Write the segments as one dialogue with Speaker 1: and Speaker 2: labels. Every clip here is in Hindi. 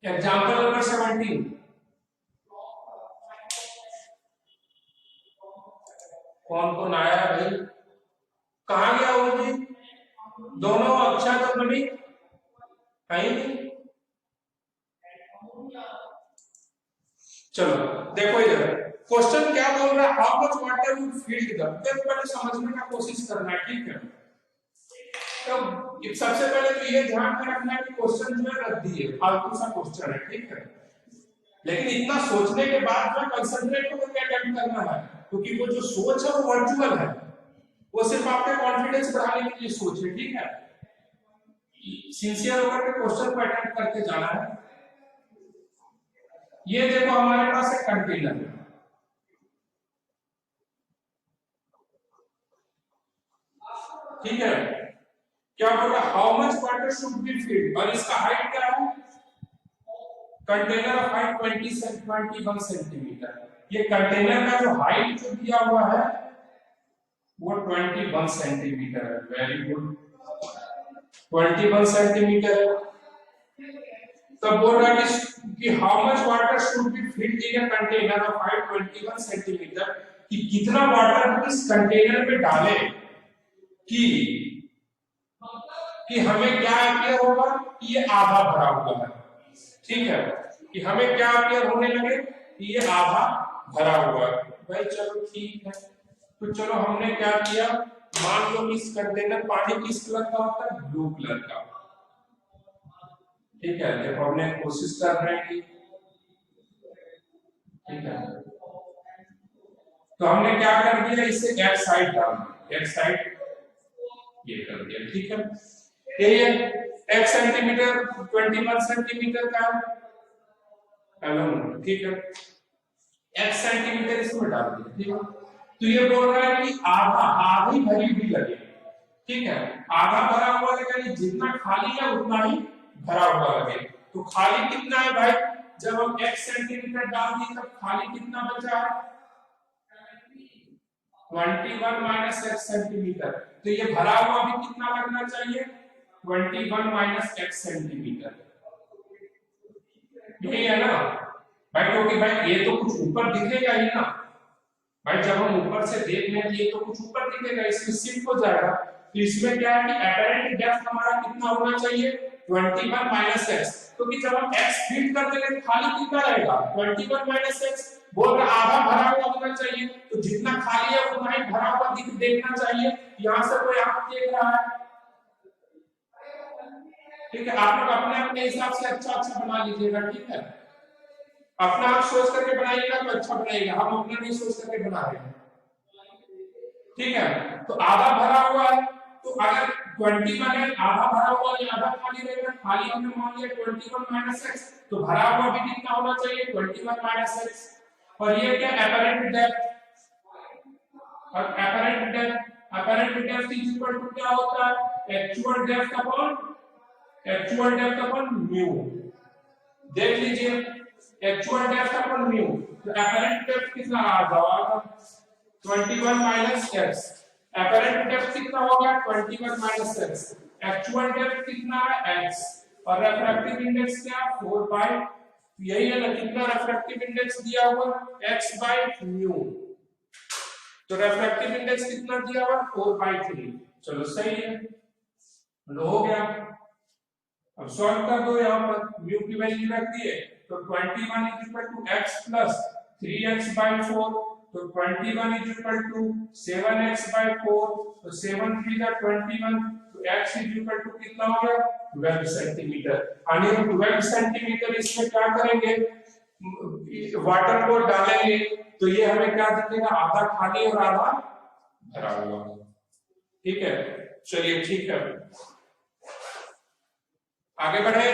Speaker 1: Example number 17। कौन कौन आया भाई? कहाँ गया वो जी? दोनों अक्षर तो बनी कहीं नहीं। चलो देखो इधर क्वेश्चन क्या बोल रहा है, how much water you field the, पहले समझने का कोशिश करना है, ठीक है। तो सबसे पहले तो ये ध्यान में रखना है कि क्वेश्चन जो है रद्दी है, फालतू सा क्वेश्चन है, ठीक है। लेकिन इतना सोचने के बाद जो कंसंट्रेट होकर के अटेम्प्ट करना है, क्योंकि वो जो सोच है वो वर्चुअल है, वो सिर्फ आपके कॉन्फिडेंस बढ़ाने के लिए सोच है, ठीक है। सिंसियर होकर के क्वेश्चन को अटेम्प्ट करके जाना है। ये देखो हमारे पास एक कंटेनर है, ठीक है। क्या बोला, how much water should be field, और इसका हाइट क्या है? Container of height 21 centimetre. ये कंटेनर का जो हाइट जो दिया हुआ है वो 21 सेंटीमीटर है। वेरी गुड, 21 सेंटीमीटर है। तब बोल रहा है कि how much water should be filled in a container of height 21 centimetre, कि कितना वाटर हम इस कंटेनर में डालें कि हमें क्या अपियर होगा कि ये आधा भरा हुआ है, ठीक है। कि हमें क्या अपियर होने लगे कि ये आधा भरा हुआ है। भाई चलो ठीक है, तो चलो हमने क्या किया, मान लो इस कंटेनर पानी किस कलर का होता है? ब्लू कलर का, ठीक है। देखो हमने कोशिश कर रहे हैं कि, ठीक है, तो हमने क्या कर दिया, इसे एक साइड डाल दिया, एक साइड ये कर दिया, ठीक है। ये एक सेंटीमीटर 21 सेंटीमीटर का है, ठीक है। एक सेंटीमीटर इसमें डाल दिया, ठीक है। तो ये बोल रहा है कि आधा, आधी भरी भी लगे, ठीक है। आधा भरा हुआ लगे, जितना खाली है उतना ही भरा हुआ लगे। तो खाली कितना है भाई? जब हम एक सेंटीमीटर डाल दिए तब खाली कितना बचा है? 21 माइनस एक्स सेंटीमीटर। तो ये भरा हुआ भी कितना लगना चाहिए? 21 माइनस एक्स सेंटीमीटर। यही है ना भाई, क्योंकि भाई ये तो कुछ ऊपर दिखेगा ही ना भाई, जब हम ऊपर से देख लें ये तो कुछ ऊपर दिखेगा, इसमें शिफ्ट हो जाएगा। तो इसमें क्या है कि अपरेंट डेप्थ हमारा कितना होना चाहिए? 21 माइनस एक्स, क्योंकि जब हम एक्स फीड कर देंगे तो खाली कितना रहेगा? 21 माइनस एक्स। बोल रहा आधा भरा हुआ होना चाहिए, तो जितना खाली है उतना ही भरा हुआ देखना चाहिए। यहाँ से कोई आप देख रहा है, ठीक है। आप लोग अपने अपने हिसाब से अच्छा अच्छा बना लीजिएगा, ठीक है। अपना आप सोच करके बनाइएगा तो अच्छा बनाइएगा, हम अपना नहीं सोच करके बना रहे हैं, ठीक है। तो आधा भरा हुआ है, तो अगर 21 है, आधा भरा हुआ है, आधा खाली रहेगा। खाली हमने मान लिया 21 माइनस एक्स, तो भरा हुआ भी कितना होना चाहिए? 21 माइनस एक्स। और ये क्या अपरेंट डेप्थ, और apparent depth is equal to क्या होता है? Actual depth upon mu. देख लीजिए, एक्चुअल डेप्थ अपॉन म्यू, तो अपरेंट डेप्थ कितना आ जाएगा? 21 माइनस एक्स। अपरेंट डेप्थ कितना होगा? 21 माइनस एक्स। एक्चुअल डेप्थ कितना है? एक्स। और रिफ्रैक्टिव इंडेक्स क्या? 4 बाय, यही है ना, कितना रिफ्रैक्टिव इंडेक्स दिया हुआ? x by mu. तो रिफ्रैक्टिव इंडेक्स कितना दिया हुआ? 4/3। चलो सही है, हो गया। अब सॉल्व कर दो, यहाँ पर म्यू की वैल्यू रख दिए, तो 21 is equal to x plus 3x/4, तो 21 इज इक्वल टू 7x/4, तो 7 3 जा 21, तो x इज इक्वल टू कितना हो गया? 12 सेंटीमीटर। यानी हम 12 सेंटीमीटर इसमें क्या करेंगे, वाटर को डालेंगे, तो ये हमें क्या दिखेगा? आधा खाली और आधा भरा हुआ, ठीक है। चलिए ठीक है, आगे बढ़े।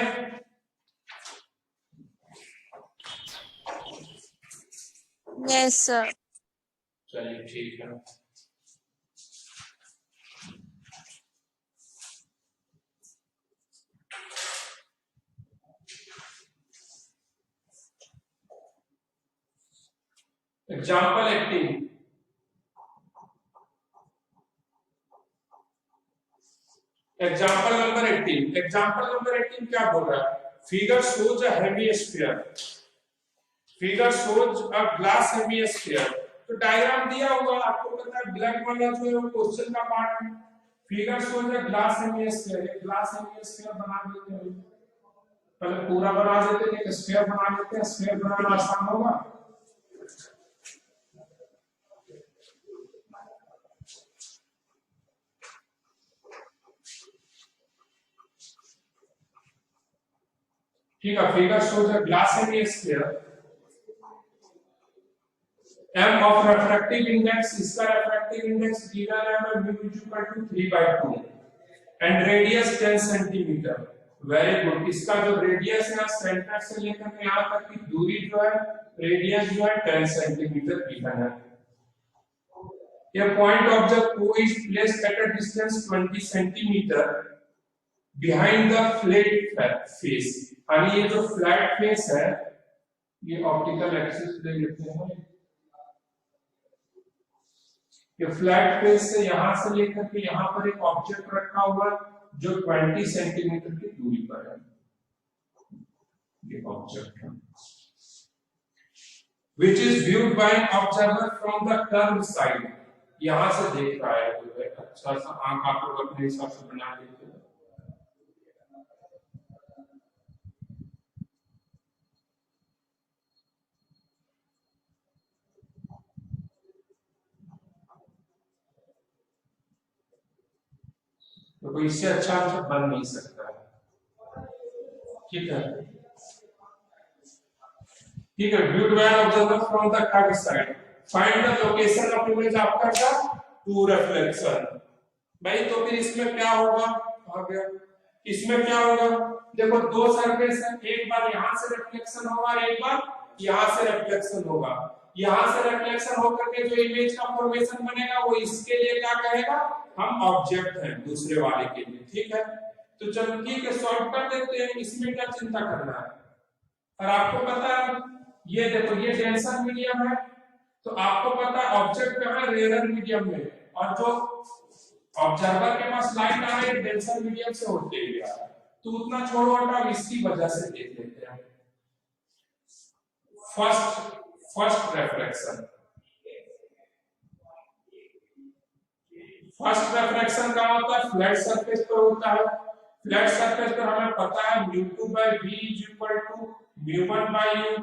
Speaker 2: Yes sir.
Speaker 1: चलिए ठीक है, एग्जाम्पल 18। एग्जाम्पल नंबर 18 क्या बोल रहा है? figure shows a hemisphere. Figure shows a glass hemisphere. तो डायग्राम दिया हुआ आपको पता है, ब्लैक वाला जो है वो क्वेश्चन का पार्ट है। Figure shows a glass hemisphere, एक ग्लास हेमिस्फीयर बना देते हैं, पहले पूरा बना देते हैं, एक स्फीयर बना देते हैं, स्फीयर बनाना आसान होगा। ठीक है, figure shows a glass hemisphere, m of refractive index, इसका refractive index given है mu equal to 3/2 and radius 10 cm। Very good. इसका जो रेडियस है सेंटर से लेकर के यहाँ तक की दूरी जो है, रेडियस जो है 10 सेंटीमीटर गिवन है। A point object O is placed at a distance 20 centimeter behind the flat face। यानी ये जो फ्लैट फेस है, ये ऑप्टिकल एक्सिस ले लेते हैं, ये फ्लैट फेस से यहां से लेकर के यहां पर एक ऑब्जेक्ट रखा हुआ है जो 20 सेंटीमीटर की दूरी पर है, ये ऑब्जेक्ट है, which is viewed by an observer from the curved side। यहां से देख रहा है, जो है अच्छा सा आंख आप लोग अपने हिसाब से बना लेते हैं। तो कोई इससे अच्छा आंसर बन नहीं सकता है। ठीक है, ठीक है। viewed by an observer from the curved side, find the location of image after the two reflection। भाई तो फिर इसमें क्या होगा, आ गया, इसमें क्या होगा, देखो दो सरफेस है, एक बार यहां से रिफ्लेक्शन होगा और एक बार यहां से रिफ्लेक्शन होगा। यहां से रिफ्लेक्शन होकर के जो इमेज का फॉर्मेशन बनेगा वो इसके लिए क्या कहेगा, हम ऑब्जेक्ट हैं दूसरे वाले के लिए। ठीक है, तो चलो ठीक है, सॉल्व कर देते हैं, इसमें क्या चिंता करना है। और आपको पता है ये देखो ये डेंसर मीडियम है, तो आपको पता है ऑब्जेक्ट कहां है, रेयर मीडियम में, और जो ऑब्जर्वर के पास लाइट आ रही है डेंसर मीडियम से होते हुए आ रहा है, तो उतना छोड़ो हटाओ, इसकी वजह से देख लेते हैं। फर्स्ट रिफ्लेक्शन, फर्स्ट रिफ्लेक्शन का होता है फ्लैट सरफेस पर होता है। फ्लैट सरफेस पर हमें पता है μ2/v = μ1/u।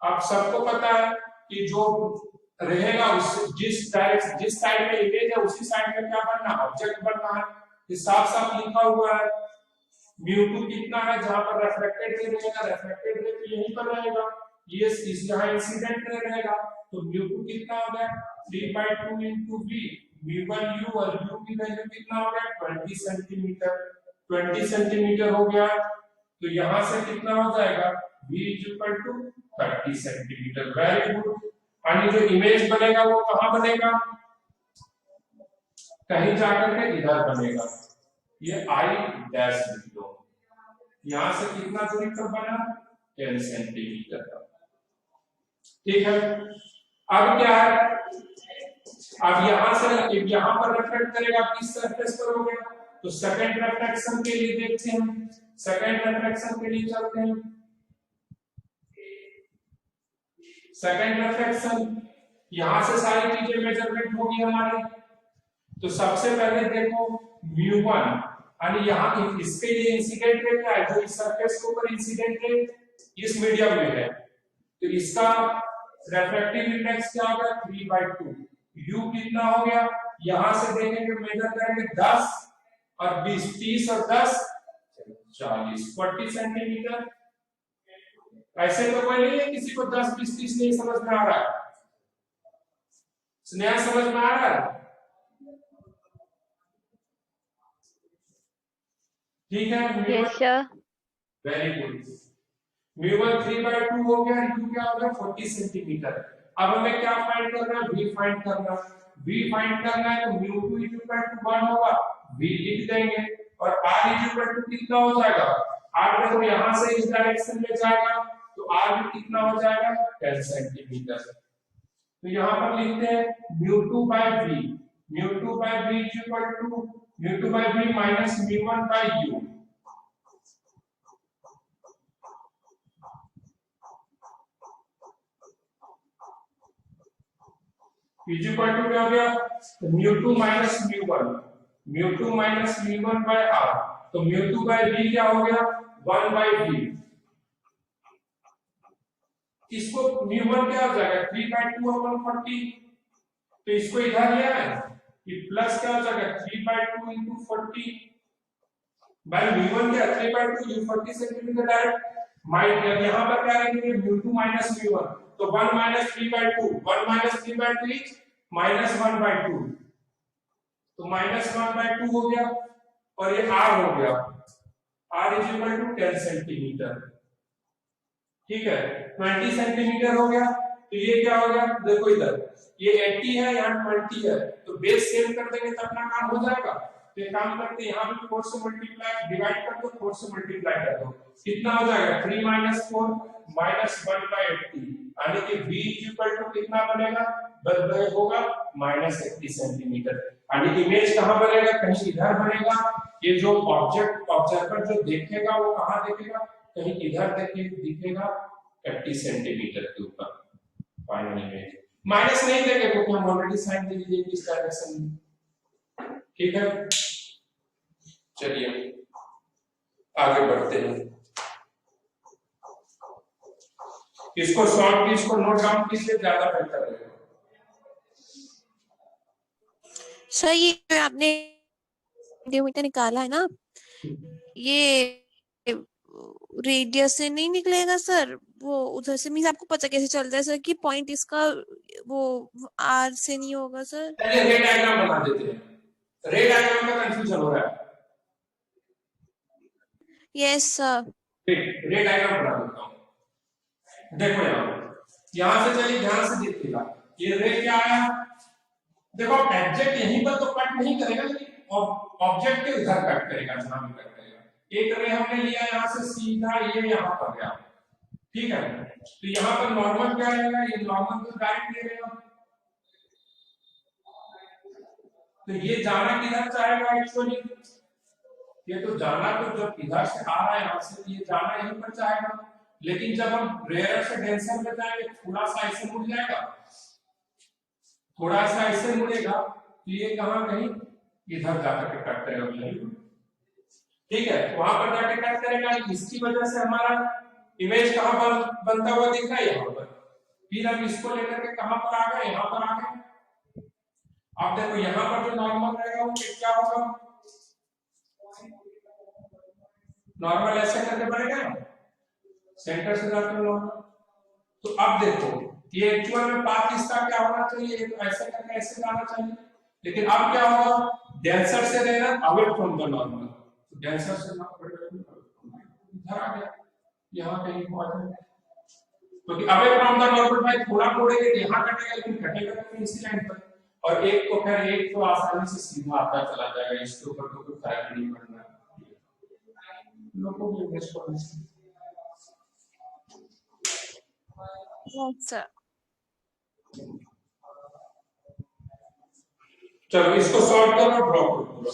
Speaker 1: आप सबको पता है कि जो रहेगा उस जिस साइड में इमेज है उसी साइड में क्या बनना, ऑब्जेक्ट बनना है। ये साफ साफ लिखा हुआ है। μ2 कितना है, जहां पर रिफ्लेक्टेड रे रहेगा, रिफ्लेक्टेड रे तो यहीं पर रहेगा, ये इस यहाँ इंसिडेंट रे रहेगा, तो μ2 कितना हो गया 3/2 × v, μ1u और u की वैल्यू कितना हो गया 20 सेंटीमीटर, 20 सेंटीमीटर हो गया। तो यहां से कितना हो जाएगा v = 30 सेंटीमीटर। Very good. यानी जो इमेज बनेगा वो कहां बनेगा, कहीं जाकर के इधर बनेगा, ये आई डैश लिख दो। यहां से कितना दूरी पर बना 10 सेंटीमीटर का। ठीक है, अब क्या है, अब यहां से यहां पर रिफ्लेक्ट करेगा, किस सरफेस पर हो गया, तो सेकंड रिफ्लेक्शन के लिए देखते हैं, सेकंड रिफ्लेक्शन के लिए चलते हैं। सेकंड रिफ्लेक्शन, यहां से सारी चीजें मेजरमेंट होगी हमारी। तो सबसे पहले देखो μ1, यानी यहां इसके लिए इंसिडेंट रे क्या है, जो इस सरफेस के ऊपर इंसिडेंट रे इस मीडियम में है, तो इसका रिफ्रैक्टिव इंडेक्स क्या होगा 3/2। u कितना हो गया, यहां से देखेंगे मेजर करेंगे 10 और 20, 30 और 10 40, 40 सेंटीमीटर। ऐसे तो कोई नहीं है किसी को 10 20 30 नहीं समझ में आ रहा है, स्नेहा समझ में आ रहा है। ठीक है,
Speaker 3: यस सर,
Speaker 1: वेरी गुड। μ1 3/2 हो गया, u क्या हो गया 40 सेंटीमीटर। अब हमें क्या फाइंड करना है, v फाइंड करना है। v फाइंड करना है तो μ2 = 1 होगा, v लिख देंगे, और r = कितना हो जाएगा, r देखो यहां से इस डायरेक्शन में जाएगा, तो r भी कितना हो जाएगा 10 सेंटीमीटर। तो यहां पर लिखते हैं μ2/v, μ2/v = μ2/v - μ1/u। Is equal to क्या हो गया, तो μ2 माइनस μ1, μ2 माइनस μ1 बाय r, तो μ2 बाय v क्या हो गया, 1 बाय v। इसको μ1 क्या हो जाएगा, 3 बाय 2 अपन 40, तो इसको इधर ले आए, ये प्लस क्या हो जाएगा 3 बाय 2 इंटू 40 बाय μ1 क्या 3 बाय 2 ये 40 सेंटीमीटर डायरेक्ट माइनस, यहाँ पर क्या रहेंगे μ2 माइनस μ1, तो 1 minus 3 by 2, 1 minus 3 by 2 is minus 1 by 2, तो माइनस 1 बाय 2 हो गया, और ये r हो गया, r is equal to 10 centimetre. ठीक है, 20 सेंटीमीटर हो गया, तो ये क्या हो गया, देखो इधर ये 80 है, यहाँ 20 है, तो बेस सेम कर देंगे तो अपना काम हो जाएगा। तो ये काम करते हैं, यहाँ भी 4 से मल्टीप्लाई डिवाइड कर दो, 4 से मल्टीप्लाई कर दो, कितना हो जाएगा 3 माइनस 4 माइनस 1 बाय 80, यानी कि v इक्वल टू कितना बनेगा, होगा माइनस 80 सेंटीमीटर। यानी इमेज कहाँ बनेगा, कहीं इधर बनेगा, ये जो ऑब्जर्वर जो देखेगा वो कहाँ देखेगा, कहीं इधर दिखेगा 80 सेंटीमीटर के ऊपर फाइनल इमेज। माइनस नहीं देंगे क्योंकि हम ऑलरेडी साइन दे दिए इस डायरेक्शन में। ठीक है, चलिए आगे बढ़ते हैं, इसको सॉल्व कीजिए, इसको नोट डाउन कीजिए, ज्यादा बेहतर रहेगा।
Speaker 2: सर ये जो आपने सेंटीमीटर निकाला है ना, ये रेडियस से नहीं निकलेगा सर, वो उधर से, मीन्स आपको पता कैसे चलता है सर कि पॉइंट इसका वो आर से नहीं होगा सर?
Speaker 1: चलिए रे डायग्राम बना देते हैं, रे डायग्राम में कंफ्यूजन हो रहा है।
Speaker 2: Yes sir.
Speaker 1: रे डायग्राम बना देता हूँ, देखो यहाँ से चलिए ध्यान से देखिएगा, ये रे क्या आया, देखो एब्जेक्ट यहीं पर तो कट नहीं करेगा, लेकिन ऑब्जेक्ट के उधर कट करेगा, जहां भी कट करेगा। एक रे हमने लिया यहाँ से सीधा, ये यहाँ पर गया, ठीक है, तो यहाँ पर नॉर्मल क्या रहेगा, ये नॉर्मल तो डायरेक्ट ले लेगा, तो ये जाना किधर चाहेगा एक्चुअली, ये तो जाना तो जब इधर से आ रहा है यहाँ से, ये जाना यहीं पर चाहेगा, लेकिन जब हम रेयर से डेंसर में जाएंगे थोड़ा सा ऐसे मुड़ जाएगा, थोड़ा सा ऐसे मुड़ेगा, तो ये कहां कहीं इधर जाकर के कट करेगा। ठीक है, वहां पर जाके कट करेगा, इसकी वजह से हमारा इमेज कहां पर बनता हुआ दिख रहा है, यहाँ पर। फिर हम इसको लेकर के कहां पर आ गए, यहाँ पर आ गए। अब देखो यहाँ पर जो नॉर्मल रहेगा वो क्या होगा, नॉर्मल ऐसे करके बनेगा, सेंटर से जाकर नॉर्मल। तो अब देखो ये एक्चुअल में पाथ इसका क्या होना चाहिए, ये तो ऐसे करके ऐसे जाना चाहिए, लेकिन अब क्या होगा, डेंसर से रहना away from the normal, denser से इधर आ गया, यहाँ कहीं को आ जाए, क्योंकि अवे फ्रॉम द नॉर्मल भाई थोड़ा मोड़ेंगे तो यहाँ कटेगा, लेकिन कटेगा तो इसी लाइन पर, और एक तो खैर एक तो आसानी से सीधा आता चला जाएगा, इसके ऊपर तो कोई फर्क नहीं पड़ना है लोगों को।
Speaker 2: Yes sir.
Speaker 1: चलो इसको सॉल्व करो, ड्रॉ करो पूरा।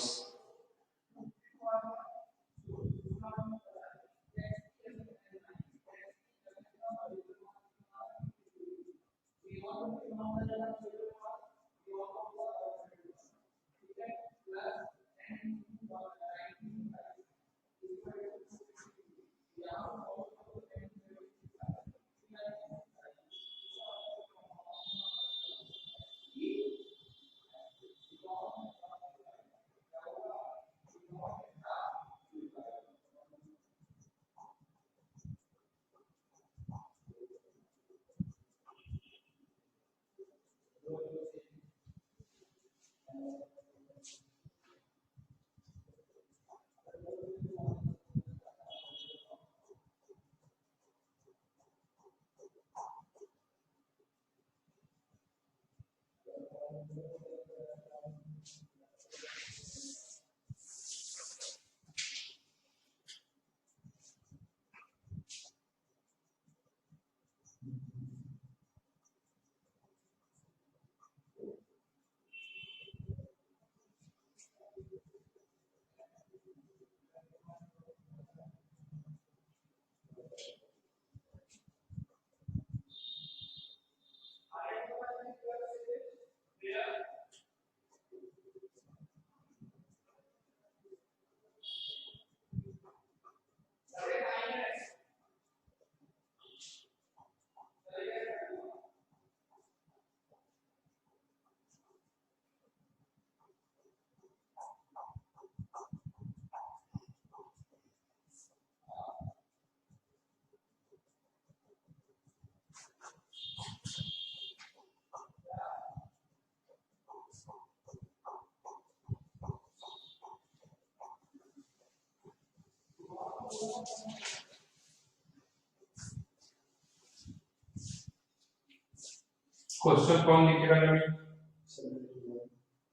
Speaker 1: क्वेश्चन कौन लिखेगा नवीन?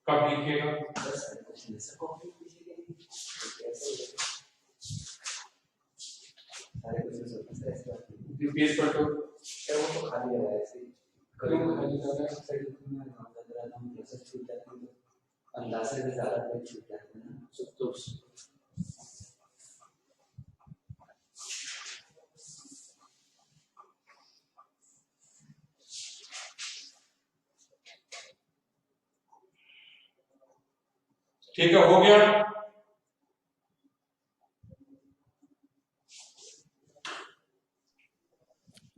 Speaker 1: कब लिखेगा? पेज पर तो
Speaker 3: वो तो खाली है ऐसे
Speaker 1: क्यों खाली कर रहा है?
Speaker 3: साइड में हम प्रोसेस छूट जाती है तो अंदाजे से ज्यादा पेज छूट जाते हैं ना
Speaker 1: तो ठीक है, हो गया।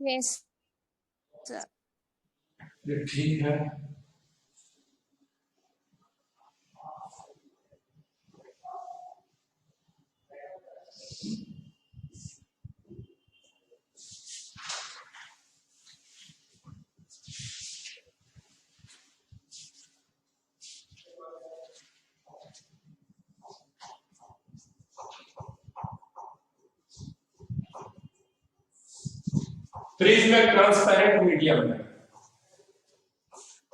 Speaker 2: Yes sir.
Speaker 1: ठीक है, प्रिज्म एक ट्रांसपेरेंट मीडियम है।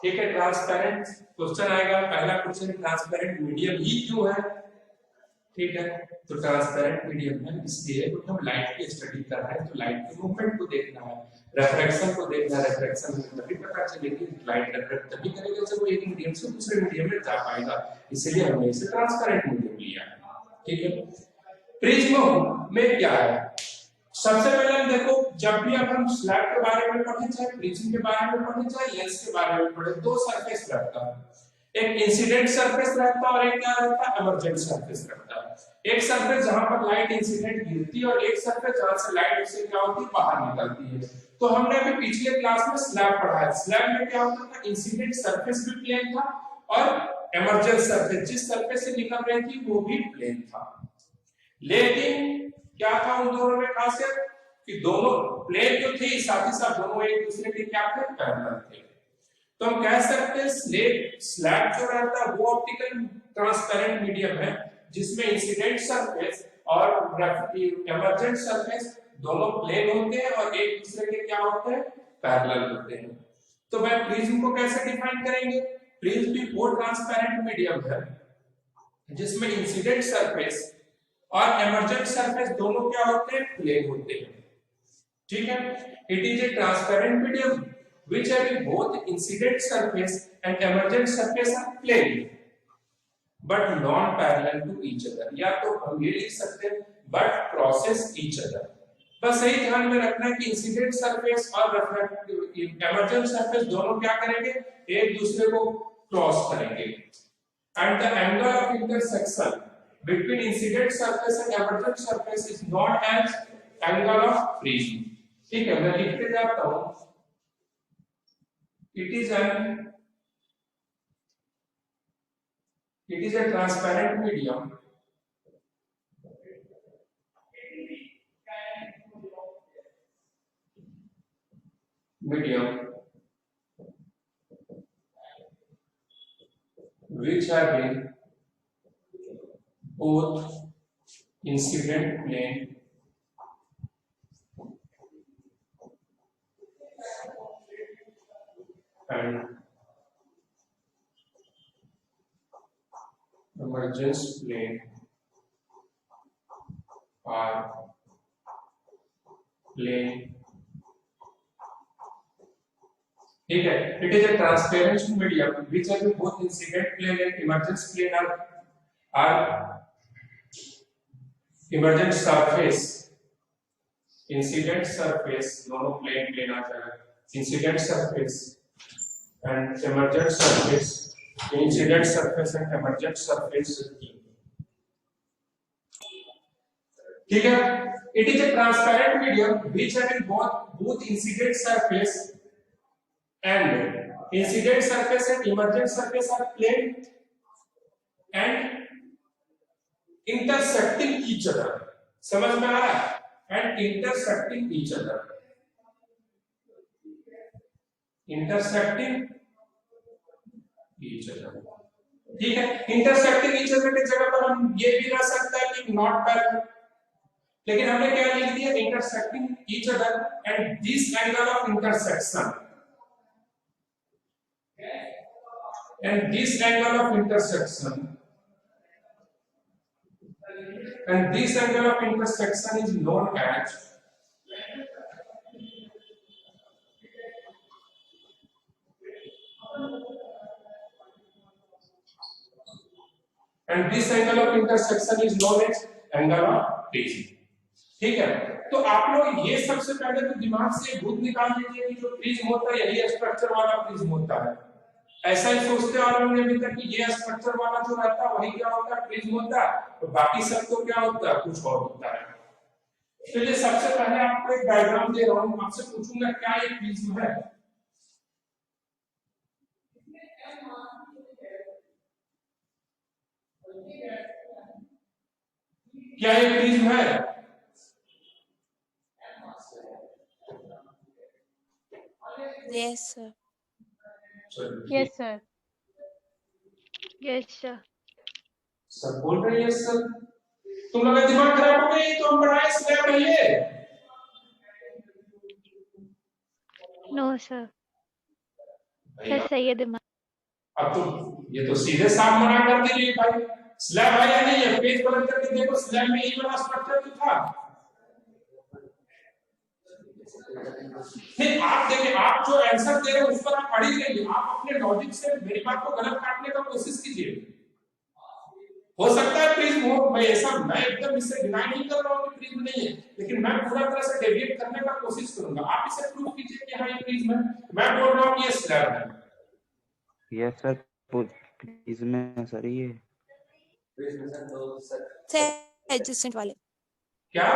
Speaker 1: ठीक है, ट्रांसपेरेंट क्वेश्चन आएगा। पहला क्वेश्चन, ट्रांसपेरेंट मीडियम ही क्यों है? ठीक है, तो ट्रांसपेरेंट मीडियम है इसलिए क्योंकि हम लाइट की स्टडी कर रहे हैं, तो लाइट के मूवमेंट को देखना है, रिफ्रैक्शन को देखना है। रिफ्रैक्शन में तभी पता चलेगी, लाइट रिफ्रैक्ट तभी करेगा जब वो एक मीडियम से दूसरे मीडियम में जा पाएगा, इसलिए हमने इसे ट्रांसपेरेंट मीडियम लिया है। ठीक है, प्रिज्म में क्या है? सबसे पहले हम देखो, जब भी अब हम स्लैब के बारे में पढ़े, चाहे प्रिज्म के बारे में पढ़े, चाहे लेंस के बारे में पढ़े, दो सरफेस रहता है। एक इंसिडेंट सरफेस रहता है और एक क्या रहता है? एमर्जेंट सरफेस रहता है। एक सरफेस जहां पर लाइट इंसिडेंट गिरती है और एक सरफेस जहां से लाइट उसे क्या होती है? बाहर निकलती है। तो हमने अभी पिछले क्लास में स्लैब पढ़ा है। स्लैब में क्या होता था? इंसिडेंट सरफेस भी प्लेन था और एमर्जेंट सरफेस जिस सरफेस से निकल रही थी वो भी प्लेन था। लेकिन क्या था उन दोनों में खासियत कि दोनों प्लेन जो थे, साथ ही साथ दोनों एक दूसरे के क्या थे? पैरेलल थे। तो हम कह सकते हैं स्लैब जो रहता है वो ऑप्टिकल ट्रांसपेरेंट मीडियम है जिसमें इंसिडेंट सरफेस और एमर्जेंट सरफेस दोनों प्लेन होते हैं और एक दूसरे के क्या होते हैं? पैरेलल होते हैं। तो मैं प्रिज्म को कैसे डिफाइन करेंगे? प्रिज्म भी वो ट्रांसपेरेंट मीडियम है जिसमें इंसिडेंट सरफेस और एमर्जेंट सरफेस दोनों क्या होते हैं? प्लेन होते हैं। ठीक है, it is a transparent medium which having both incident surface and emergent surface are plane but non parallel to each other। या तो हम ये लिख सकते हैं but crosses each other। बस यही ध्यान में रखना है कि इंसिडेंट सरफेस और एमर्जेंट सरफेस दोनों क्या करेंगे? एक दूसरे को क्रॉस करेंगे। and the angle of intersection between incident surface and emergent surface is known as angle of prism। ठीक है, मैं लिखते जाता हूं। It is a transparent medium which having both incident plane and emergence plane are plane। ठीक है, it is a transparent medium which has both incident plane and emergence plane are emergent surface। incident surface दोनों plane आ जाएगा। incident surface and emergent surface, incident surface and emergent surface। ठीक है, it is a transparent medium which having both incident surface and emergent surface are plane and intersecting each other। समझ में आ रहा है? and intersecting each other, ठीक है, इंटरसेक्टिंग ईच अदर की जगह पर हम ये भी रख सकते हैं कि नॉट पैरेलल। लेकिन हमने क्या लिख दिया, intersecting each other and this angle of intersection and this angle of intersection is known as angle of prism. ठीक है, तो आप लोग ये सबसे पहले तो दिमाग से भूत निकाल दीजिए कि जो प्रिज्म होता है यही स्ट्रक्चर वाला प्रिज्म होता है। ऐसा ही सोचते आ रहे होंगे अभी तक कि ये स्ट्रक्चर वाला जो रहता है वही क्या होता है, प्रिज्म होता है, तो बाकी सब तो क्या होता है, कुछ और होता है। तो ये सबसे पहले आपको एक डायग्राम दे रहा हूं, आपसे पूछूंगा क्या ये प्रिज्म है। क्या ये प्रिज्म है?
Speaker 2: Yes sir.
Speaker 4: Yes, sir. Yes, sir.
Speaker 1: सब बोल रहे हैं सर, तुम लोग दिमाग खराब हो गया, तो हम बढ़ाए स्लैब है ये।
Speaker 4: No, sir. सर सही है दिमाग।
Speaker 1: अब तो ये तो सीधे साफ मना कर दीजिए भाई, स्लैब है या नहीं है, पेज बदल करके देखो, स्लैब में यही वाला स्ट्रक्चर तो था। नहीं, आप देखिए, आप जो आंसर दे रहे हैं उस पर आप अड़ी रहिए, आप अपने लॉजिक से मेरी बात को गलत काटने का कोशिश कीजिए। हो सकता है प्रिज्म हो, मैं ऐसा मैं एकदम इससे डिनाई नहीं कर रहा हूं कि प्रिज्म नहीं है, लेकिन मैं पूरा तरह से डेविएट करने का कोशिश करूंगा। आप इसे प्रूव कीजिए कि हाँ ये प्रिज्म है, मैं बोल रहा हूं कि ये स्लैब है।
Speaker 5: यस सर, प्रिज्म है सर ये।
Speaker 2: सर एडजस्टेंट वाले।
Speaker 1: क्या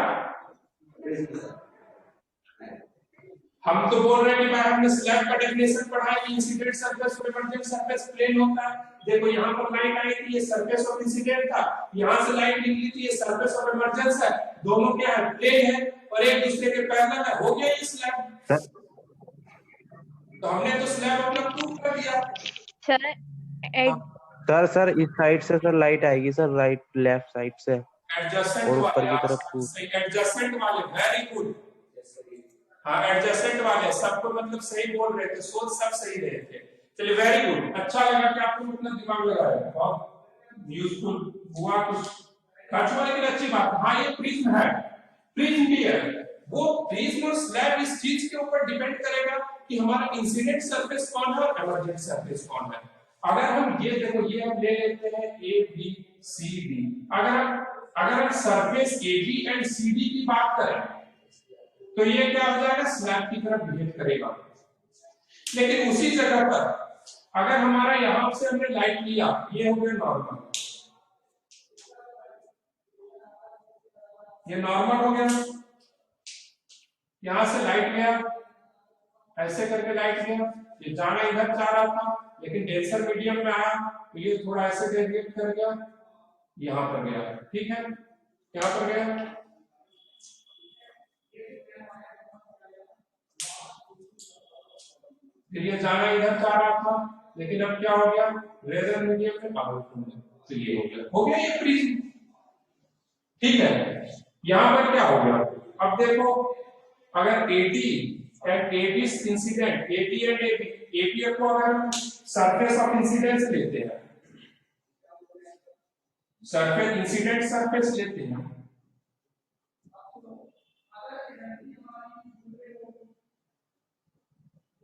Speaker 1: हम तो बोल रहे हैं कि भाई हमने स्लैब का डेफिनेशन पढ़ा है कि इंसिडेंट सरफेस और इमर्जेंट सरफेस प्लेन होता है। देखो यहाँ पर लाइट आई थी, ये सरफेस ऑफ इंसिडेंट था, यहाँ से लाइट निकली थी, ये सरफेस ऑफ इमर्जेंस है, दोनों क्या है, प्लेन है और एक दूसरे के पैरेलल है, हो गया ये स्लैब। तो हमने तो स्लैब अपना प्रूव कर दिया।
Speaker 4: सर
Speaker 5: इस साइड से सर लाइट आएगी सर, राइट लेफ्ट साइड से
Speaker 1: एडजस्टेंट
Speaker 5: और ऊपर की तरफ
Speaker 1: सही, एडजस्टेंट वाले वेरी गुड। हाँ एडजस्टेंट वाले सबको मतलब सही बोल रहे थे, सोच सब सही रहे थे। चलिए वेरी गुड, अच्छा लगा कि आप लोग अपना दिमाग लगाए, बहुत यूजफुल हुआ कुछ खर्च वाले की अच्छी बात। हाँ ये प्रिज्म है, प्रिज्म भी है, वो प्रिज्म और स्लैब इस चीज के ऊपर डिपेंड करेगा कि हमारा इंसिडेंट सरफेस कौन है और इमर्जेंट सरफेस कौन है। अगर हम ये देखो, ये हम ले लेते हैं ए बी सी डी, अगर हम surface A B and C D की बात करें तो ये क्या हो जाएगा, स्लैब की तरफ बिहेव करेगा। लेकिन उसी जगह पर अगर हमारा यहां से हमने लाइट लिया, ये हो गया नॉर्मल, ये नॉर्मल हो गया, यहां से लाइट गया, ऐसे करके लाइट गया, ये जाना इधर जा रहा था लेकिन डेंसर मीडियम में आया तो ये थोड़ा ऐसे डेविएट कर गया, यहां पर गया, ठीक है, यहां पर गया, फिर ये जाना इधर जा रहा था लेकिन अब क्या हो गया, रेजर मीडियम में आउट हो गया, तो ये हो गया ये प्रिज्म। ठीक है, यहां पर क्या हो गया, अब देखो अगर AD and AB incident, AD and AB को अगर हम सरफेस ऑफ इंसिडेंस लेते हैं, सरफेस इंसिडेंट सरफेस लेते हैं,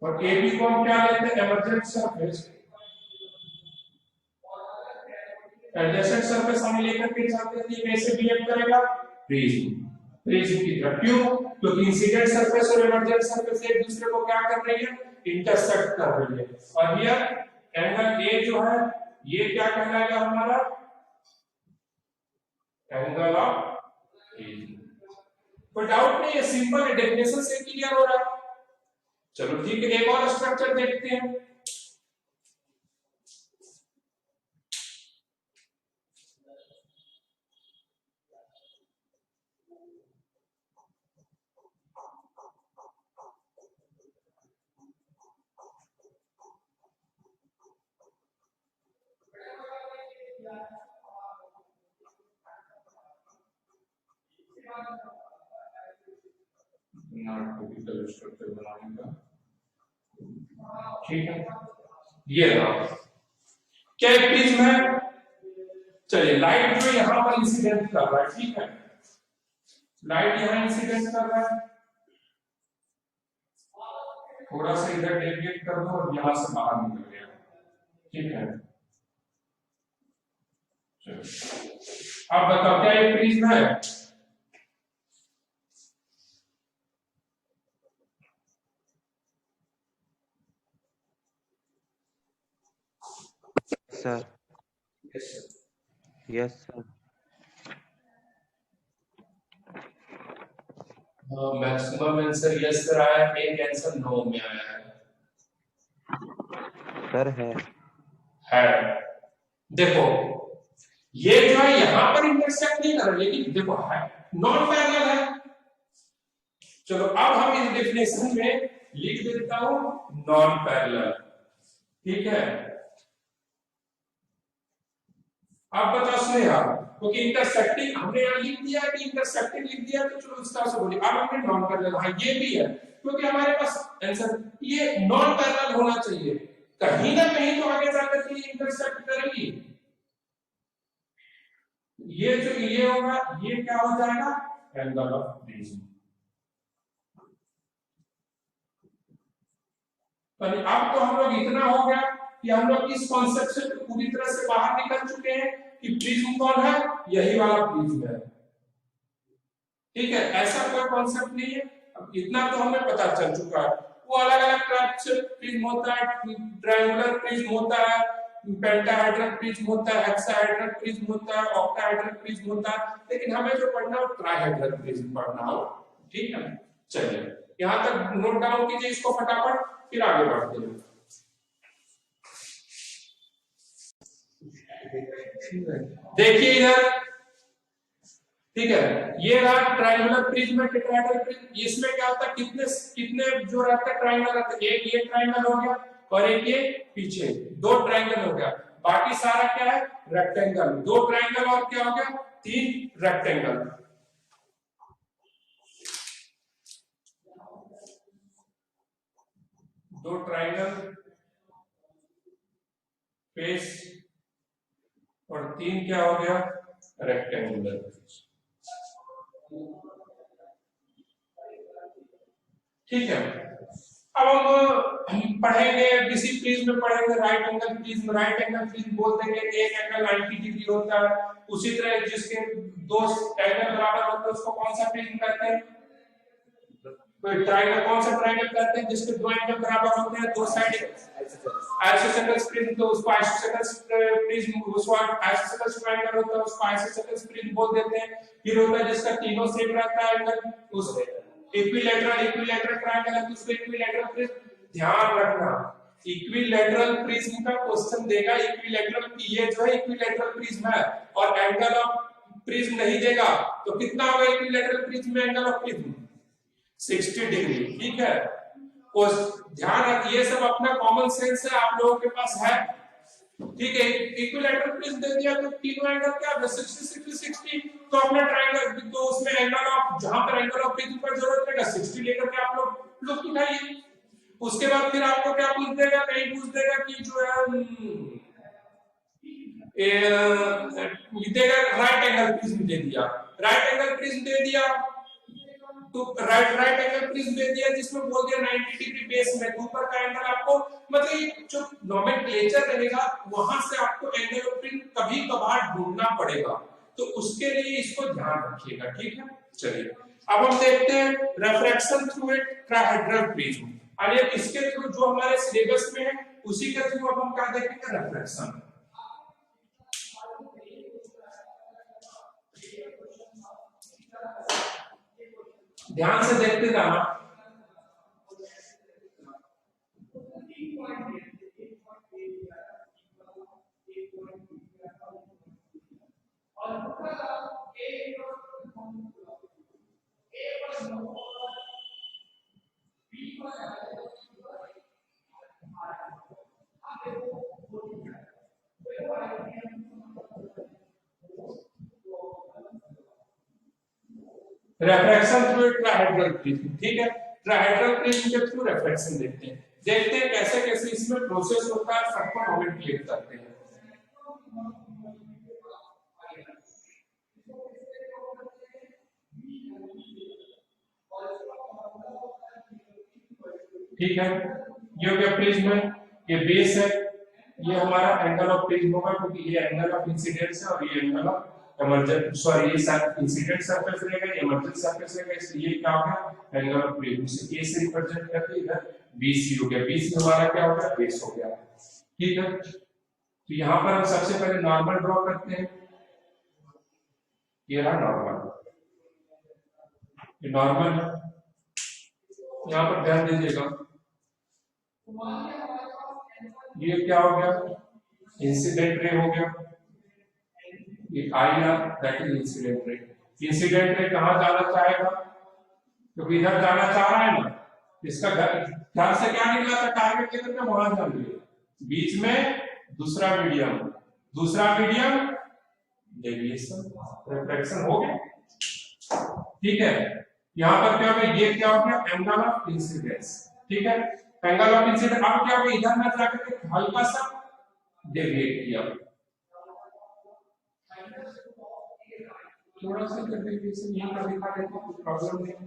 Speaker 1: और AB को हम क्या लेते हैं, इमर्जेंट सरफेस, एडजेसेंट सरफेस हम लेकर के चलते हैं, ये कैसे बिहेव करेगा, प्रिज्म, प्रिज्म की तरह। क्यों, क्योंकि इंसिडेंट सरफेस और इमर्जेंट सरफेस एक दूसरे को क्या कर रही है, इंटरसेक्ट कर रही है, और हियर एंगल ए जो है ये क्या कहलाएगा हमारा, एंगल ऑफ प्रिज्म। कोई डाउट नहीं है, सिंपल है, डेफिनेशन से क्लियर हो रहा है। चलो ठीक है, एक और स्ट्रक्चर देखते हैं। नॉट टिपिकल स्ट्रक्चर बनाने का। ठीक है, ये रहा। क्या एक प्रिज्म है? चलिए, लाइट जो यहां पर इंसिडेंट कर रहा है, ठीक है, लाइट यहां इंसिडेंट कर रहा है, थोड़ा सा इधर डेविएट कर दो और यहां से बाहर निकल गया, ठीक है। चलो अब बताओ, क्या ये प्रिज्म है?
Speaker 5: Sir. Yes sir.
Speaker 1: Maximum answer yes पर आया है, एक आंसर नो में आया है।
Speaker 5: सर
Speaker 1: है, देखो ये जो है यहां पर इंटरसेक्ट नहीं कर रहा, लेकिन देखो है, नॉन पैरेलल है। चलो अब हम इस डेफिनेशन में लिख देता हूं नॉन पैरेलल, ठीक है। अब बताओ स्नेहा, क्योंकि इंटरसेक्टिंग हमने यहां लिख दिया कि इंटरसेक्टिंग लिख दिया, तो चलो इस तरह से बोलिए। अब हमने नॉन पैरेलल, हाँ ये भी है, क्योंकि हमारे पास आंसर ये नॉन पैरेलल होना चाहिए, कहीं ना कहीं तो आगे जाकर के इंटरसेक्ट करेगी। ये जो ये होगा, ये क्या हो जाएगा? Angle of prism. अब तो हम लोग इतना हो गया कि हम लोग इस कॉन्सेप्ट से पूरी तरह से बाहर निकल चुके हैं कि प्रिज्म कौन है, यही वाला प्रिज्म है, ठीक है। ऐसा कोई कॉन्सेप्ट नहीं है, अब इतना तो हमें पता चल चुका है। वो अलग अलग टाइप से प्रिज्म होता है, ट्रायंगुलर प्रिज्म होता है, पेंटाहेड्रल प्रिज्म होता है, हेक्साहेड्रल प्रिज्म होता है, ऑक्टाहेड्रल प्रिज्म होता है, लेकिन हमें जो पढ़ना है ट्राइहेड्रल प्रिज्म पढ़ना हो, ठीक है। चलिए यहां तक नोट डाउन कीजिए इसको फटाफट, फिर आगे बढ़ते हैं। देखिए इधर, ठीक है, ये रहा ट्रायंगुलर प्रिज्म, टेट्राहेड्रल प्रिज्म। इसमें क्या होता है, कितने कितने जो रहते हैं ट्रायंगल रहते हैं, एक ये ट्रायंगल हो गया और एक ये पीछे, दो ट्रायंगल हो गया। बाकी सारा क्या है, रेक्टेंगल। दो ट्रायंगल और क्या हो गया, तीन रेक्टेंगल। दो ट्रायंगल फेस और तीन क्या हो गया, रेक्टेंगुलर। ठीक है, अब हम पढ़ेंगे किसी प्रिज्म में पढ़ेंगे right angle prism. Right angle prism बोल देंगे कि एक एंगल 90 डिग्री होता है, उसी तरह जिसके दो एंगल बराबर होते हैं उसको कौन सा प्रिज्म कहते हैं? कोई ट्रायंगल, कौन सा ट्रायंगल कहते हैं जिसके दो एंगल बराबर होते हैं, दो साइड? आइसोसेलेस प्रिज्म, तो उसको आइसोसेलेस प्रिज्म, उसको आइसोसेलेस ट्रायंगल होता है उसको आइसोसेलेस प्रिज्म बोल देते हैं। फिर होता है जिसका तीनों सेम रहता है एंगल, उस इक्विलैटरल ट्रायंगल है तो उसको इक्विलैटरल प्रिज्म। ध्यान रखना, इक्विलैटरल प्रिज्म का क्वेश्चन देगा, इक्विलैटरल, ये जो है इक्विलैटरल प्रिज्म है, और एंगल ऑफ प्रिज्म नहीं देगा, तो कितना होगा इक्विलैटरल प्रिज्म में एंगल ऑफ प्रिज्म? 60 डिग्री, ठीक है। और ध्यान रखिए, सब अपना कॉमन सेंस है, आप लोगों के पास है, ठीक है। इक्विलैटरल प्रिज्म दे दिया तो तीनों एंगल क्या है, 60 60 60, तो अपना ट्रायंगल, तो उसमें एंगल ऑफ, जहां पर एंगल ऑफ प्रिज्म का जरूरत पड़ेगा 60 लेकर के आप लोग उठाइए। उसके बाद फिर आपको क्या पूछ देगा, कहीं पूछ देगा कि जो है देगा राइट एंगल प्रिज्म दे दिया, राइट एंगल प्रिज्म दे दिया, तो राइट एंगल प्रिज्म दे दिया जिसमें बोल दिया 90 डिग्री बेस में, ऊपर का एंगल आपको, मतलब जो नोमेनक्लेचर रहेगा वहां से आपको एंगल ऑफ प्रिज्म कभी कभार ढूंढना पड़ेगा, तो उसके लिए इसको ध्यान रखिएगा, ठीक है। चलिए अब हम देखते हैं रिफ्रैक्शन थ्रू ए ट्राइहेड्रल प्रिज्म। अब इसके थ्रू जो हमारे सिलेबस में है उसी के थ्रू अब हम क्या देखेंगे, रिफ्रैक्शन। ध्यान से देखते जाना। रेफ्रैक्शन थ्रू ट्राहेड्रल प्रिज्म, ठीक है। ट्राहेड्रल प्रिज्म के थ्रू रेफ्रैक्शन देखते हैं कैसे कैसे इसमें प्रोसेस होता है, सबको नोमेनक्लेट करते हैं। ठीक है, ये हो गया प्रिज्म, ये बेस है, ये हमारा एंगल ऑफ प्रिज्म होगा क्योंकि ये एंगल ऑफ इंसिडेंस है और ये एंगल ऑफ इमर्जेंट, सॉरी ये इंसिडेंट सरफेस रहेगा, ये इमर्जेंट सरफेस रहेगा, इसलिए ये क्या हो गया एंगल ऑफ प्रिज्म से ए से रिप्रेजेंट करके इधर बीसी हो गया, बीसी हमारा क्या हो गया बेस हो गया, ठीक है। तो यहां पर हम सबसे पहले नॉर्मल ड्रॉ करते हैं, ये रहा नॉर्मल, ये नॉर्मल है, यहां पर ध्यान दीजिएगा ये क्या हो गया इंसिडेंट रे हो गया, ये IR that is incident ray. Incident ray कहां जाना चाहेगा, क्योंकि इधर जाना चाह रहा है ना, इसका ध्यान से क्या निकला था टारगेट लेकर के वहां जा रही है, बीच में दूसरा मीडियम डेविएशन रिफ्लेक्शन हो गया, ठीक है। यहां पर क्या हो गया, ये क्या हो गया एंगल ऑफ इंसिडेंस, ठीक है। एंगल ऑफ इंसिडेंस अब क्या हो गया, इधर में जाकर के हल्का सा डेविएट किया, थोड़ा सा डेविएशन यहां पर दिखा देता हूं, प्रॉब्लम नहीं,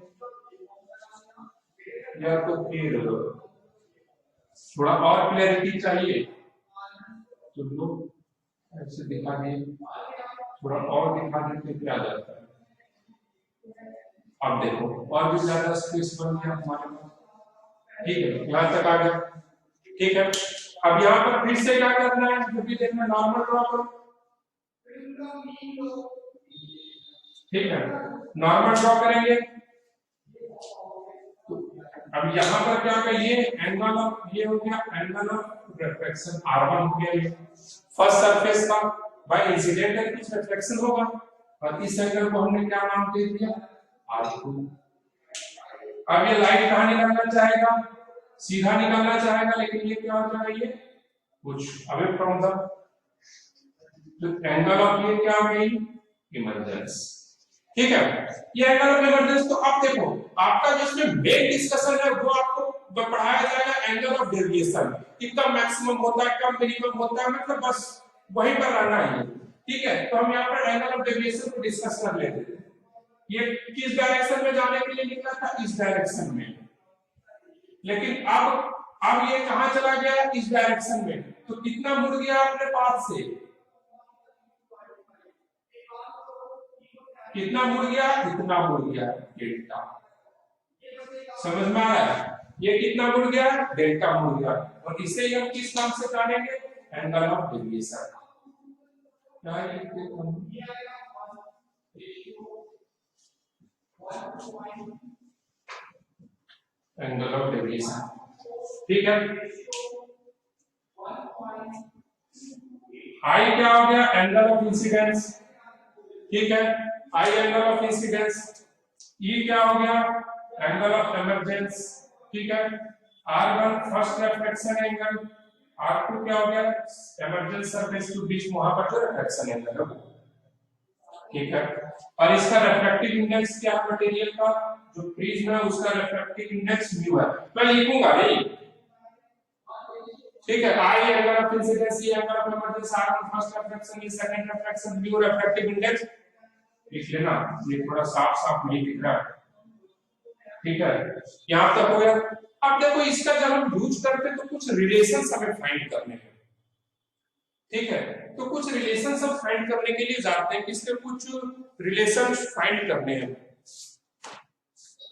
Speaker 1: या तो फिर थोड़ा और क्लैरिटी चाहिए तो लोग ऐसे दिखा दिए, थोड़ा और दिखा देते क्या जाता है। अब देखो और भी ज्यादा स्पेस बन गया हमारे पास, ठीक है, यहां तक आ गया, ठीक है। अब यहां पर फिर से क्या करना है, जो भी देखना नॉर्मल ड्रॉ करो, ठीक है, नॉर्मल ड्रॉ करेंगे। अब यहां पर क्या होगा, ये एंगल ऑफ, ये हो गया एंगल ऑफ रिफ्लेक्शन r1 हो गया, ये फर्स्ट सरफेस का बाय इंसिडेंट है कुछ रिफ्लेक्शन होगा, और इस एंगल को हमने क्या नाम दे दिया r2। अब ये लाइट कहां निकलना चाहेगा, सीधा निकलना चाहेगा, लेकिन ये क्या हो जाएगा, ये कुछ अवे फ्रॉम द, तो एंगल ऑफ ये क्या हो गई इमर्जेंस, ठीक है, ये एंगल ऑफ इमर्जेंस। तो अब देखो आपका जिसमें मेन डिस्कशन है वो आपको पढ़ाया जाएगा एंगल ऑफ डेविएशन, कितना मैक्सिमम होता है, कब मिनिमम होता है, मतलब बस वहीं पर रहना है, ठीक है। तो हम यहाँ पर एंगल ऑफ डेविएशन को डिस्कस कर लेते हैं। ये किस डायरेक्शन में जाने के लिए निकला था, इस डायरेक्शन में, लेकिन अब ये कहां चला गया, इस डायरेक्शन में, तो कितना मुड़ गया अपने पाथ से, कितना मुड़ गया, इतना मुड़ गया डेल्टा, समझ में आ रहा है, ये कितना मुड़ गया डेल्टा मुड़ गया, और इसे हम किस नाम से जानेंगे angle of deviation, angle of deviation, ठीक है। आई क्या हो गया एंगल ऑफ इंसिडेंस, ठीक है, आई एंगल ऑफ इंसिडेंस, ई क्या हो गया एंगल ऑफ इमर्जेंस, ठीक है, r1 first reflection angle, r2 क्या हो गया इमर्जेंट सरफेस के बीच वहां पर जो रिफ्लेक्शन एंगल है, ठीक है। और इसका रिफ्रैक्टिव इंडेक्स क्या है मटेरियल का, जो प्रिज्म है उसका रिफ्रैक्टिव इंडेक्स म्यू है, मैं लिखूंगा नहीं, ठीक है। I angle of incidence, E angle of emergence, r1 first reflection, E second reflection, mu refractive index, लिख लेना, ये थोड़ा साफ साफ नहीं दिख रहा है, ठीक है, यहां तक हो गया। अब देखो इसका जब हम यूज करते हैं तो कुछ रिलेशंस हमें फाइंड करने हैं, ठीक है, तो कुछ रिलेशंस हम फाइंड करने के लिए जाते हैं, किसके कुछ रिलेशंस फाइंड करने हैं,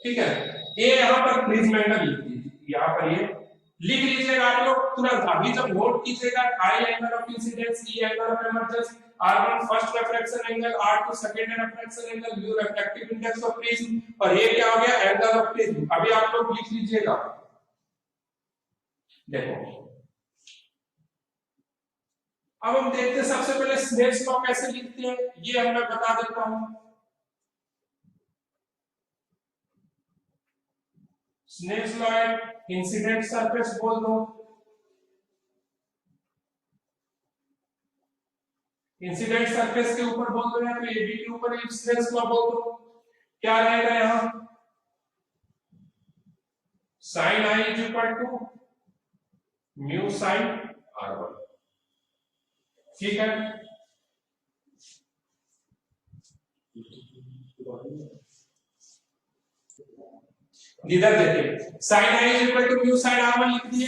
Speaker 1: ठीक है। ये यहां पर प्रिज्म एंगल लिख दीजिए, यहां पर ये लिख लीजिएगा आप लोग तुरंत, अभी जब नोट कीजिएगा I angle of incidence, E angle of emergence, r1 first reflection angle, r2 second reflection angle, mu refractive index of prism, और ये क्या हो गया एंगल ऑफ प्रिज्म। अभी आप लोग लिख लीजिएगा, देखो अब हम देखते हैं सबसे पहले स्नेल्स लॉ कैसे लिखते हैं, ये मैं बता देता हूं। स्नेल्स लॉ इंसिडेंट सरफेस बोल दो, इंसिडेंट सरफेस के ऊपर बोल दो, या तो एबी के ऊपर स्नेल्स लॉ बोल दो, क्या रहेगा यहाँ, sine i is equal to mu sine R1। ठीक है, इधर देखिए sine i is equal to mu sine R1 लिख दिए।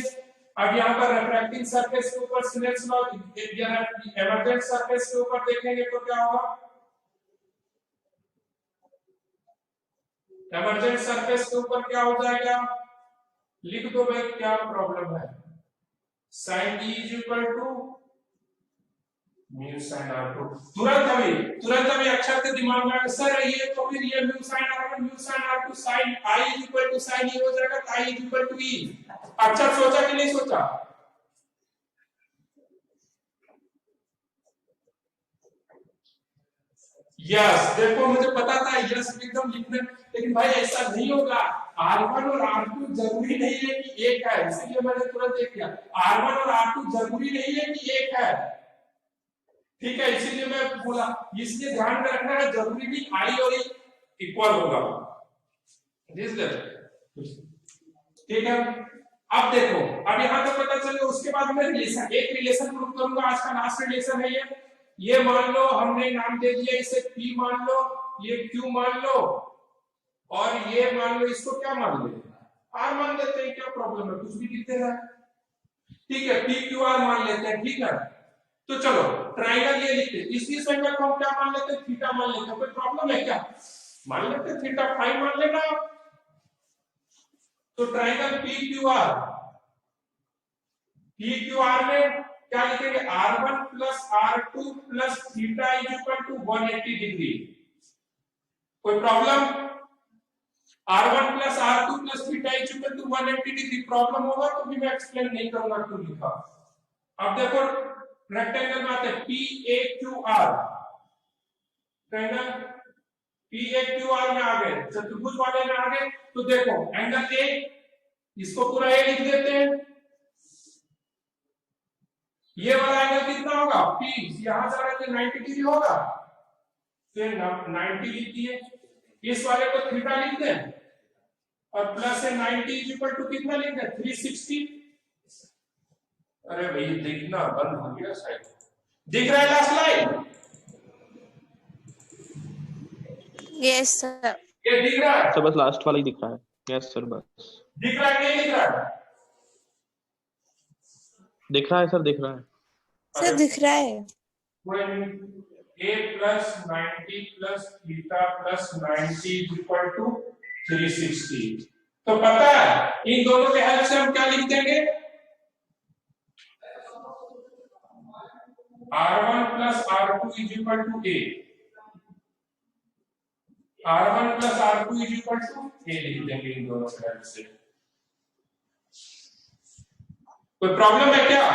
Speaker 1: अब यहाँ पर रिफ्रैक्टिंग सरफेस के ऊपर सिनेट्स लॉ, एमर्जेंट सरफेस के ऊपर देखेंगे तो क्या होगा, एमर्जेंट सरफेस के ऊपर क्या हो जाएगा, लिख दो भाई क्या प्रॉब्लम है, sine e is equal to mu sine R2। तुरंत अभी अक्षर के दिमाग में सर ये तो फिर ये mu sine R1 mu sine R2 sine I is equal to sine E हो जाएगा, तो I is equal to E। अक्षर सोचा कि नहीं सोचा, यस देखो मुझे पता था यस एकदम लिखने, लेकिन भाई ऐसा नहीं होगा, R1 और R2 जरूरी नहीं है कि एक है, इसलिए मैंने तुरंत देख लिया R1 और R2 जरूरी नहीं है कि एक है। ठीक है, इसीलिए मैं बोला, इसलिए ध्यान में रखना है, जरूरी नहीं I और E इक्वल होगा। ठीक है, अब देखो, अब यहां तक पता चले, उसके बाद मैं रिलेशन, एक रिलेशन प्रूव करूंगा, आज का लास्ट रिलेशन है ये मान लो हमने नाम दे दिया इसे P मान लो, ये Q मान लो, और ये मान लो इसको क्या मान ले, R मान लेते हैं, क्या प्रॉब्लम है, कुछ भी लिखते हैं। ठीक है, PQR मान लेते हैं। ठीक है, तो चलो ट्राइंगल ये लिखते हैं, इसी एंगल को हम क्या मान लेते हैं, थीटा मान लेते हैं, कोई प्रॉब्लम है क्या, मान लेते हैं थीटा फाई मान लेना। तो ट्राइंगल PQR में क्या लिखेंगे, R1 plus R2 plus theta is equal to 180 degree. कोई problem, R1 plus R2 plus theta is equal to 180 degree, problem होगा तो भी मैं एक्सप्लेन नहीं करूंगा क्यों लिखा। अब देखो रेक्टेंगल में आते हैं PAQR, ट्रायंगल PAQR में आ गए, चतुर्भुज वाले में आ गए, तो देखो एंगल A, इसको पूरा A लिख देते हैं, ये वाला एंगल कितना होगा P, यहां से आगे 90 डिग्री होगा, फिर 90 लिख दिए, इस वाले को थीटा लिख दें, और प्लस है 90 इज इक्वल टू कितना लिख दें 360। अरे भाई दिखना बंद हो गया शायद, दिख रहा है लास्ट लाइन,
Speaker 2: यस सर,
Speaker 1: ये दिख रहा है,
Speaker 5: सर बस लास्ट वाला ही दिख रहा है। यस सर, बस
Speaker 1: दिख रहा है नहीं दिख रहा है,
Speaker 5: दिख रहा है सर, दिख रहा है।
Speaker 2: सर दिख रहा है।
Speaker 1: when a plus 90 plus theta plus 90 is equal to 360, तो पता है इन दोनों के हेल्प से हम क्या लिख देंगे, R1 plus R2 is equal to A, R1 plus R2 is equal to A लिख देंगे इन दोनों के हेल्प से। कोई प्रॉब्लम है क्या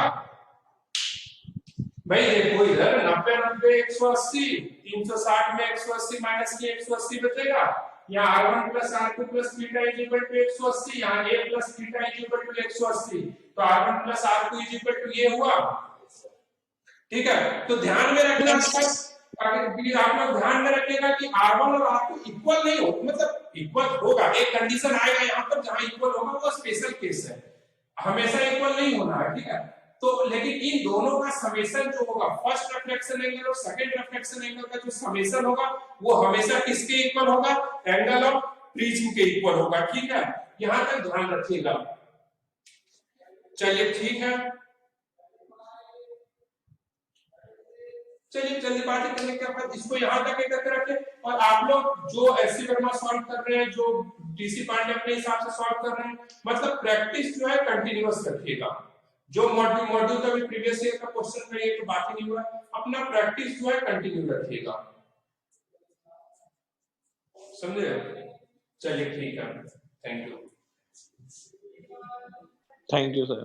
Speaker 1: भाई, देखो इधर 90 90 180, 360 में 180 माइनस की 180 बचेगा, यहाँ R1 plus R2 plus theta is equal to 180, यहाँ A plus theta is equal to 180, तो R1 plus R2 is equal to ये हुआ। ठीक है, तो ध्यान में रखना, आप लोग ध्यान में रखिएगा कि R1 और R2 इक्वल नहीं हो, मतलब इक्वल होगा, एक कंडीशन आएगा यहाँ पर जहां इक्वल होगा, वो स्पेशल केस है, हमेशा इक्वल नहीं होना है। ठीक है, तो लेकिन इन दोनों का समेशन जो होगा, फर्स्ट रिफ्लेक्शन एंगल और सेकंड रिफ्लेक्शन एंगल का जो समेशन होगा, वो हमेशा किसके इक्वल होगा, एंगल ऑफ प्रिज्म के इक्वल होगा। ठीक है, यहां तक ध्यान रखिएगा। चलिए ठीक है, चलिए जल्दीबाजी करने के बाद इसको यहां तक एकत्र रखें, और आप लोग जो एससी वर्मा सॉल्व कर रहे हैं, जो डीसी पांडे अपने हिसाब से सॉल्व कर रहे हैं, मतलब प्रैक्टिस जो है कंटिन्यूअस रखिएगा। जो मॉड्यूल का भी प्रीवियस ईयर का क्वेश्चन है, ये तो बात ही नहीं हुआ, अपना प्रैक्टिस जो है कंटिन्यू रखिएगा, समझे। चलिए ठीक है, thank you
Speaker 5: thank you sir.